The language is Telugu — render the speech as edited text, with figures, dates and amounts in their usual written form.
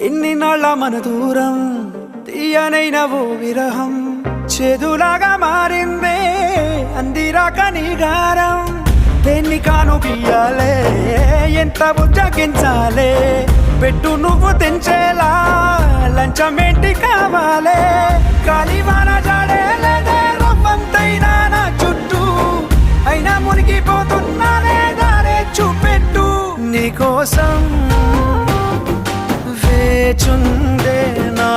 ఇన్ని నాళ్ళ మన దూరం తీయనైన ఓ విరహం చేదులాగా మారిందే అందిరాక నీ గారం దేన్ని కాను గీయాలే ఎంత బుజ్జగించాలే పెట్టు నువ్వు తెంచేలా లంచమేంటి కావాలే కాలివాన జాడేలేదే రవ్వంతైనా నా చుట్టూ అయినా మునిగిపోతున్నానే దారే చూపెట్టు నీకోసం వేచుందే నా